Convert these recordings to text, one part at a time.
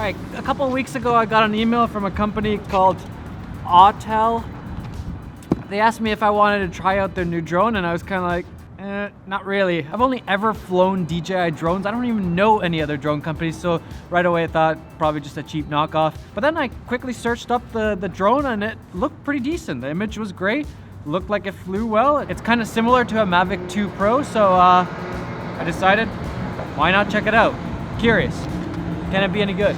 Alright, a couple of weeks ago I got an email from a company called Autel. They asked me if I wanted to try out their new drone, and I was kind of like, not really. I've only ever flown DJI drones. I don't even know any other drone companies, so right away I thought probably just a cheap knockoff. But then I quickly searched up the drone and it looked pretty decent. The image was great, looked like it flew well. It's kind of similar to a Mavic 2 Pro, so I decided, why not check it out? Curious, can it be any good?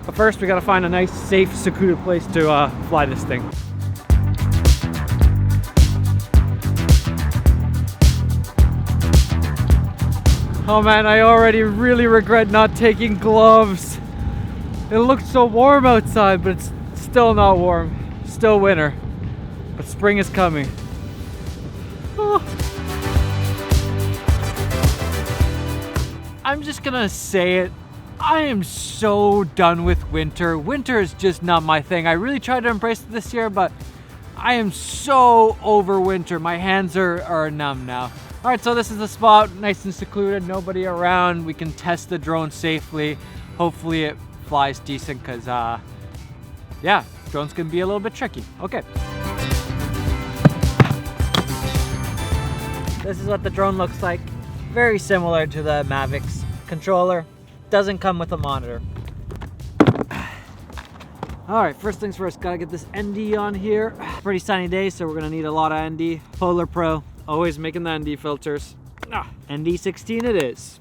But first we gotta find a nice, safe, secluded place to fly this thing. Oh man, I already really regret not taking gloves. It looked so warm outside, but it's still not warm. Still winter. But spring is coming. Oh. I'm just gonna say it. I am so done with winter. Winter is just not my thing. I really tried to embrace it this year, but I am so over winter. My hands are numb now. All right, so this is the spot, nice and secluded, nobody around. We can test the drone safely. Hopefully it flies decent, because yeah, drones can be a little bit tricky. Okay. This is what the drone looks like. Very similar to the Mavic's controller. Doesn't come with a monitor. All right, first things first, gotta get this ND on here. Pretty sunny day, so we're gonna need a lot of ND. Polar Pro, always making the ND filters. ND16 it is.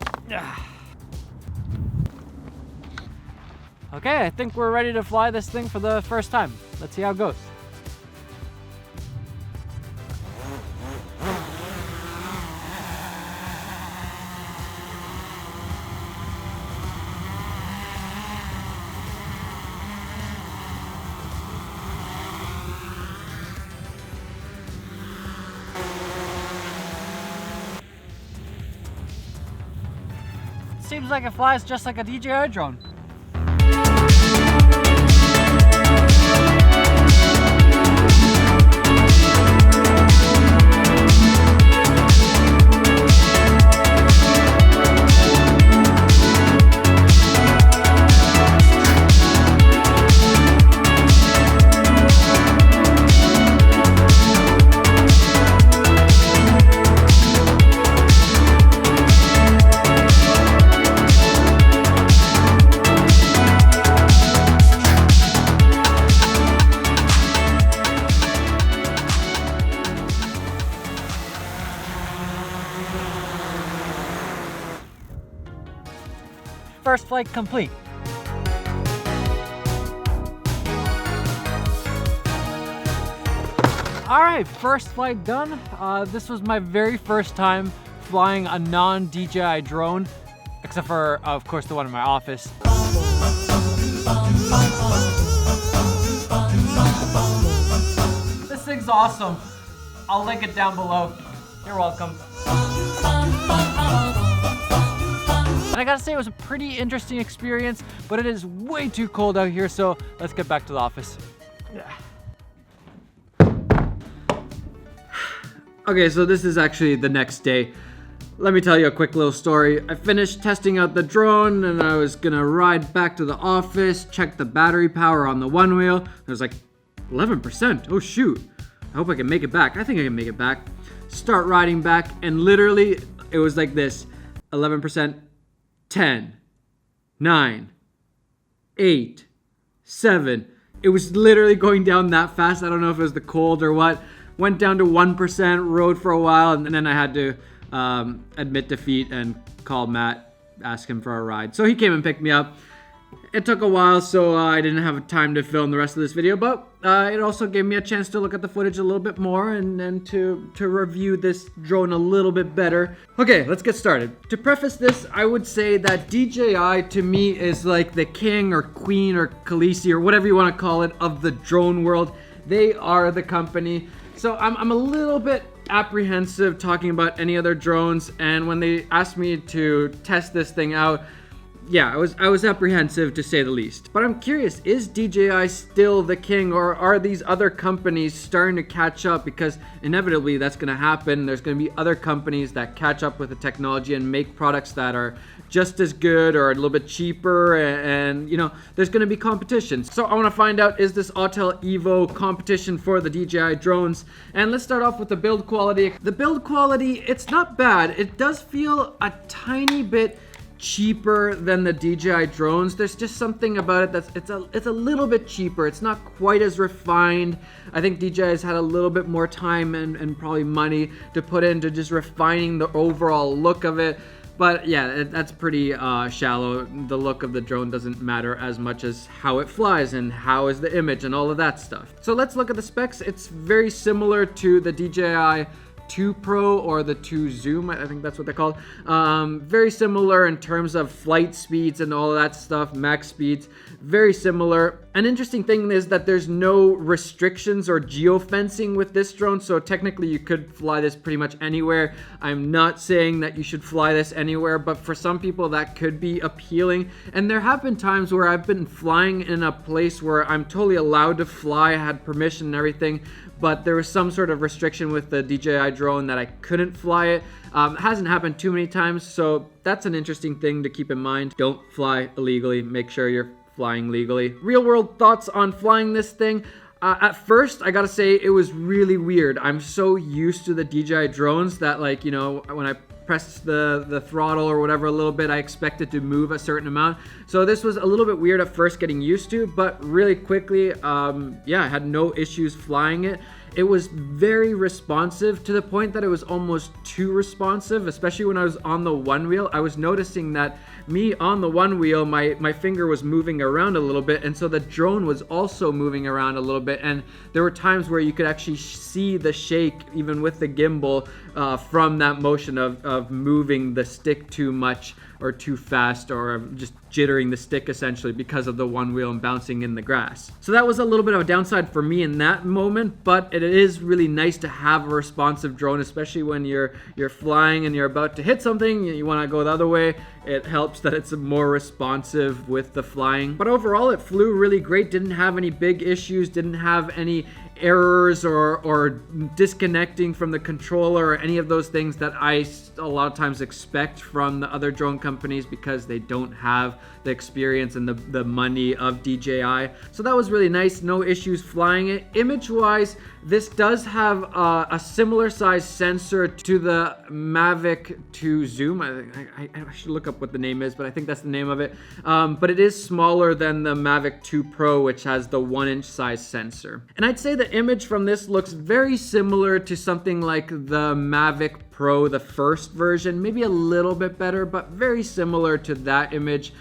Okay, I think we're ready to fly this thing for the first time. Let's see how it goes. Seems like it flies just like a DJI drone. First flight complete. All right, first flight done. This was my very first time flying a non-DJI drone, except for, of course, the one in my office. This thing's awesome. I'll link it down below. You're welcome. And I gotta say, it was a pretty interesting experience, but it is way too cold out here, so let's get back to the office. Okay, so this is actually the next day. Let me tell you a quick little story. I finished testing out the drone and I was gonna ride back to the office, check the battery power on the one wheel. I was like, 11%, oh shoot. I hope I can make it back. I think I can make it back. Start riding back, and literally it was like this, 11%, 10, 9, 8, 7. It was literally going down that fast. I don't know if it was the cold or what. Went down to 1%, rode for a while, and then I had to admit defeat and call Matt, ask him for a ride. So he came and picked me up. It took a while, so I didn't have time to film the rest of this video, but it also gave me a chance to look at the footage a little bit more and to review this drone a little bit better. Okay, let's get started. To preface this, I would say that DJI to me is like the king or queen or Khaleesi or whatever you want to call it of the drone world. They are the company. So I'm a little bit apprehensive talking about any other drones, and when they asked me to test this thing out, yeah, I was apprehensive to say the least. But I'm curious, is DJI still the king, or are these other companies starting to catch up? Because inevitably that's going to happen. There's going to be other companies that catch up with the technology and make products that are just as good or a little bit cheaper, and you know, there's going to be competition. So I want to find out, is this Autel Evo competition for the DJI drones? And let's start off with the build quality. The build quality, it's not bad. It does feel a tiny bit cheaper than the DJI drones. There's just something about it that's it's a little bit cheaper. It's not quite as refined. I think DJI has had a little bit more time and probably money to put into just refining the overall look of it. But yeah, that's pretty shallow. The look of the drone doesn't matter as much as how it flies and how is the image and all of that stuff. So let's look at the specs. It's very similar to the DJI 2 Pro or the 2 Zoom, I think that's what they're called. Very similar in terms of flight speeds and all of that stuff, max speeds, very similar. An interesting thing is that there's no restrictions or geofencing with this drone, so technically you could fly this pretty much anywhere. I'm not saying that you should fly this anywhere, but for some people that could be appealing. And there have been times where I've been flying in a place where I'm totally allowed to fly, I had permission and everything, but there was some sort of restriction with the DJI drone that I couldn't fly it. It hasn't happened too many times, so that's an interesting thing to keep in mind. Don't fly illegally, make sure you're flying legally. Real world thoughts on flying this thing. At first, I gotta say, it was really weird. I'm so used to the DJI drones that, like, you know, when I press the throttle or whatever a little bit, I expect it to move a certain amount. So this was a little bit weird at first getting used to, but really quickly, yeah, I had no issues flying it. It was very responsive to the point that it was almost too responsive, especially when I was on the one wheel. I was noticing that me on the one wheel, my finger was moving around a little bit, and so the drone was also moving around a little bit, and there were times where you could actually see the shake even with the gimbal from that motion of moving the stick too much or too fast, or just jittering the stick essentially because of the one wheel and bouncing in the grass. So that was a little bit of a downside for me in that moment, but it is really nice to have a responsive drone, especially when you're flying and you're about to hit something, you want to go the other way. It helps that it's more responsive with the flying. But overall, it flew really great, didn't have any big issues, didn't have any errors or disconnecting from the controller or any of those things that I a lot of times expect from the other drone companies because they don't have the experience and the money of DJI. So that was really nice, no issues flying it. Image wise, this does have a similar size sensor to the Mavic 2 Zoom. I should look up what the name is, but I think that's the name of it. But it is smaller than the Mavic 2 Pro, which has the 1-inch size sensor. And I'd say the image from this looks very similar to something like the Mavic Pro, the first version, maybe a little bit better, but very similar to that image,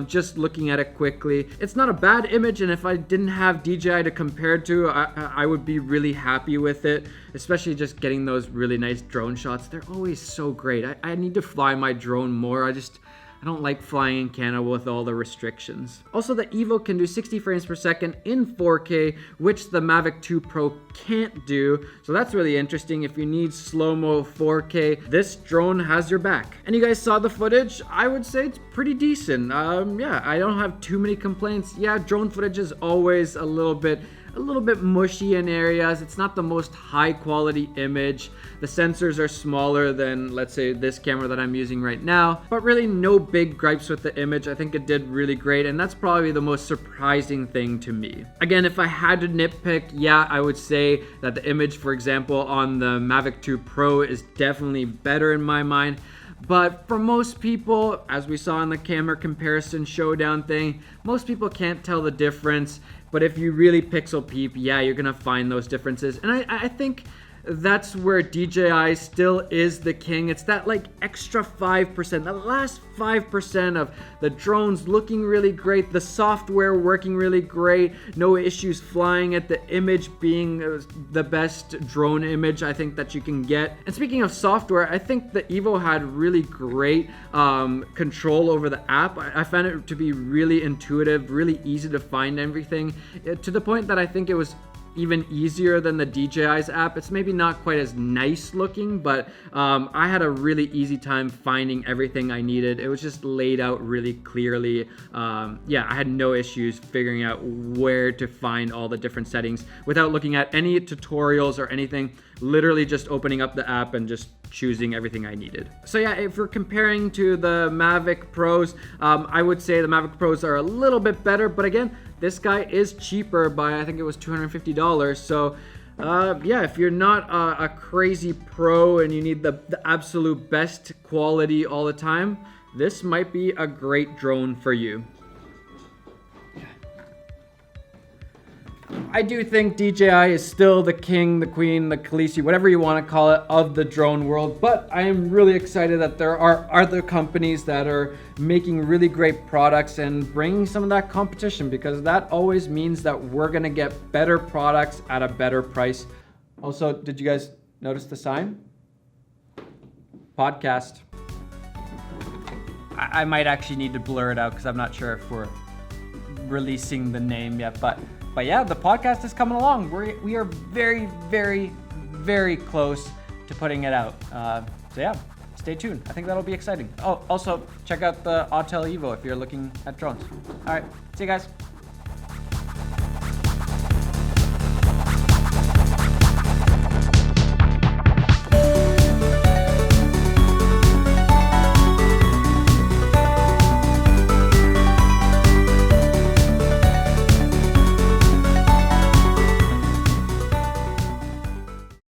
just looking at it quickly. It's not a bad image, and if I didn't have DJI to compare to, I would be really happy with it, especially just getting those really nice drone shots. They're always so great. I need to fly my drone more. I don't like flying in Canada with all the restrictions. Also, the Evo can do 60 frames per second in 4K, which the Mavic 2 Pro can't do. So that's really interesting. If you need slow-mo 4K, this drone has your back. And you guys saw the footage. I would say it's pretty decent. Yeah, I don't have too many complaints. Yeah, drone footage is always a little bit mushy in areas. It's not the most high quality image. The sensors are smaller than, let's say, this camera that I'm using right now, but really no big gripes with the image. I think it did really great, and that's probably the most surprising thing to me. Again, if I had to nitpick, yeah, I would say that the image, for example, on the Mavic 2 Pro is definitely better in my mind. But for most people, as we saw in the camera comparison showdown thing, most people can't tell the difference. But if you really pixel peep, yeah, you're gonna find those differences. And I think that's where DJI still is the king. It's that like extra 5%, that last 5% of the drones looking really great, the software working really great, no issues flying it, the image being the best drone image I think that you can get. And speaking of software, I think the Evo had really great control over the app. I found it to be really intuitive, really easy to find everything, to the point that I think it was even easier than the DJI's app. It's maybe not quite as nice looking, but I had a really easy time finding everything I needed. It was just laid out really clearly. Yeah, I had no issues figuring out where to find all the different settings without looking at any tutorials or anything. Literally just opening up the app and just choosing everything I needed. So yeah, if we're comparing to the Mavic Pros, I would say the Mavic Pros are a little bit better, but again, this guy is cheaper by, I think it was $250. So yeah, if you're not a crazy pro and you need the absolute best quality all the time, this might be a great drone for you. I do think DJI is still the king, the queen, the Khaleesi, whatever you want to call it, of the drone world. But I am really excited that there are other companies that are making really great products and bringing some of that competition, because that always means that we're going to get better products at a better price. Also, did you guys notice the sign? Podcast. I might actually need to blur it out because I'm not sure if we're releasing the name yet, but yeah, the podcast is coming along. We are very, very, very close to putting it out. So yeah, stay tuned. I think that'll be exciting. Oh, also check out the Autel Evo if you're looking at drones. All right, see you guys.